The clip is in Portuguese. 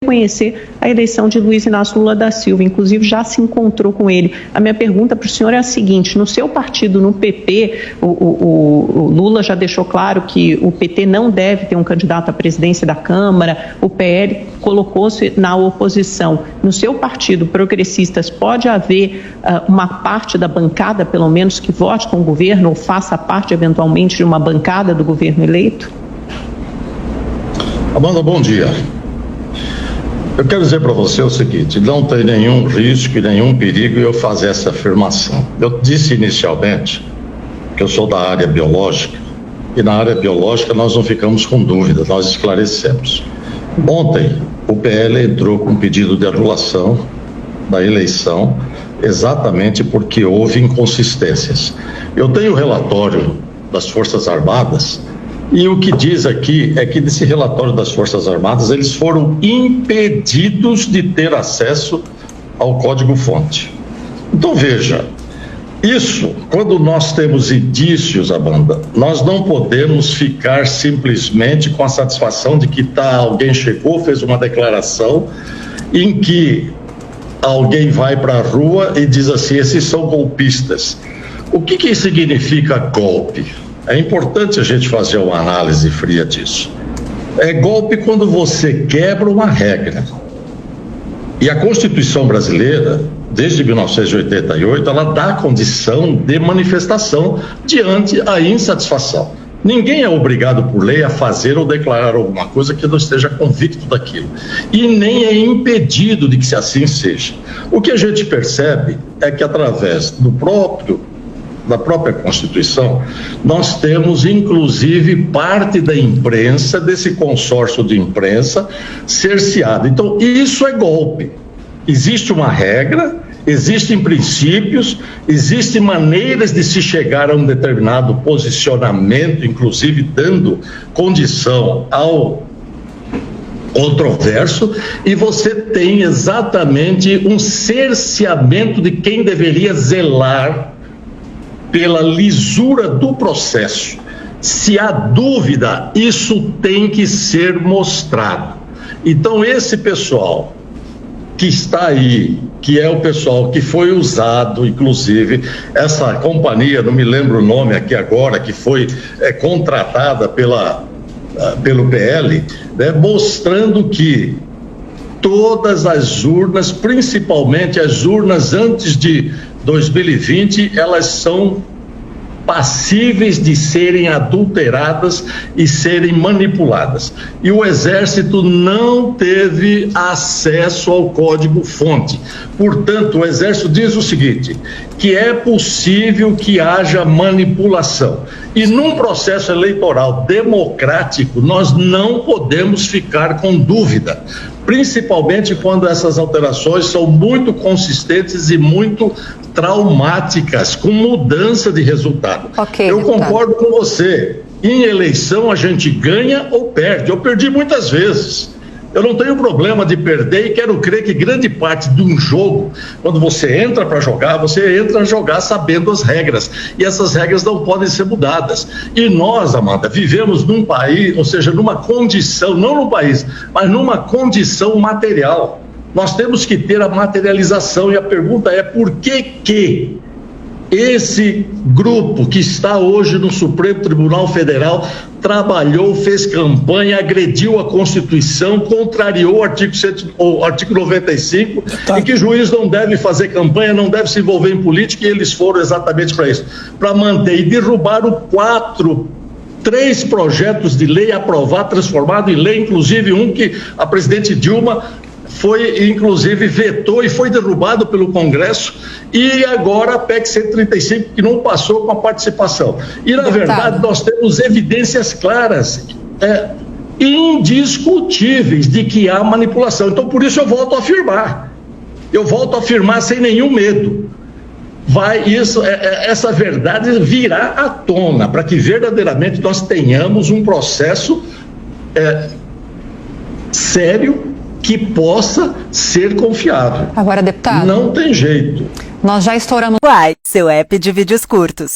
reconhecer a eleição de Luiz Inácio Lula da Silva, inclusive já se encontrou com ele. A minha pergunta para o senhor é a seguinte: no seu partido, no PP, o Lula já deixou claro que o PT não deve ter um candidato à presidência da Câmara, o PL colocou-se na oposição. No seu partido, Progressistas, pode haver uma parte da bancada, pelo menos, que vote com o governo ou faça parte, eventualmente, de uma bancada do governo eleito? Amanda, bom dia. Eu quero dizer para você o seguinte: não tem nenhum risco e nenhum perigo eu fazer essa afirmação. Eu disse inicialmente que eu sou da área biológica, e na área biológica nós não ficamos com dúvida, nós esclarecemos. Ontem, o PL entrou com um pedido de anulação da eleição, exatamente porque houve inconsistências. Eu tenho o relatório das Forças Armadas, e o que diz aqui é que nesse relatório das Forças Armadas eles foram impedidos de ter acesso ao código-fonte. Então veja, isso, quando nós temos indícios, Amanda, nós não podemos ficar simplesmente com a satisfação de que alguém chegou, fez uma declaração em que alguém vai para a rua e diz assim: esses são golpistas. O que significa golpe? É importante a gente fazer uma análise fria disso. É golpe quando você quebra uma regra. E a Constituição brasileira, desde 1988, ela dá condição de manifestação diante a insatisfação. Ninguém é obrigado por lei a fazer ou declarar alguma coisa que não esteja convicto daquilo. E nem é impedido de que assim seja. O que a gente percebe é que através da própria Constituição, nós temos inclusive parte da imprensa, desse consórcio de imprensa, cerceada. Então, isso é golpe. Existe uma regra, existem princípios, existem maneiras de se chegar a um determinado posicionamento, inclusive dando condição ao controverso, e você tem exatamente um cerceamento de quem deveria zelar pela lisura do processo. Se há dúvida, isso tem que ser mostrado. Então, esse pessoal que está aí, que é o pessoal que foi usado, inclusive, essa companhia, não me lembro o nome aqui agora, que foi contratada pelo PL, né, mostrando que todas as urnas, principalmente as urnas antes de 2020, elas são passíveis de serem adulteradas e serem manipuladas. E o Exército não teve acesso ao código-fonte. Portanto, o Exército diz o seguinte, que é possível que haja manipulação. E num processo eleitoral democrático, nós não podemos ficar com dúvida, principalmente quando essas alterações são muito consistentes e muito traumáticas, com mudança de resultado. Eu concordo com você. Em eleição a gente ganha ou perde. Eu perdi muitas vezes. Eu não tenho problema de perder e quero crer que grande parte de um jogo, quando você entra para jogar, você entra a jogar sabendo as regras. E essas regras não podem ser mudadas. E nós, Amanda, vivemos num país, ou seja, numa condição, não num país, mas numa condição material. Nós temos que ter a materialização e a pergunta é por que esse grupo que está hoje no Supremo Tribunal Federal trabalhou, fez campanha, agrediu a Constituição, contrariou o artigo 95, em que juiz não deve fazer campanha, não deve se envolver em política, e eles foram exatamente para isso, para manter, e derrubaram 3 projetos de lei aprovados, transformados em lei, inclusive um que a presidente Dilma foi, inclusive, vetou e foi derrubado pelo Congresso, e agora a PEC 135, que não passou com a participação. E, na verdade, nós temos evidências claras, indiscutíveis, de que há manipulação. Então, por isso eu volto a afirmar sem nenhum medo. Essa verdade virá à tona, para que verdadeiramente nós tenhamos um processo sério, que possa ser confiável. Agora, deputado... Não tem jeito. Nós já estouramos... Uai, seu app de vídeos curtos.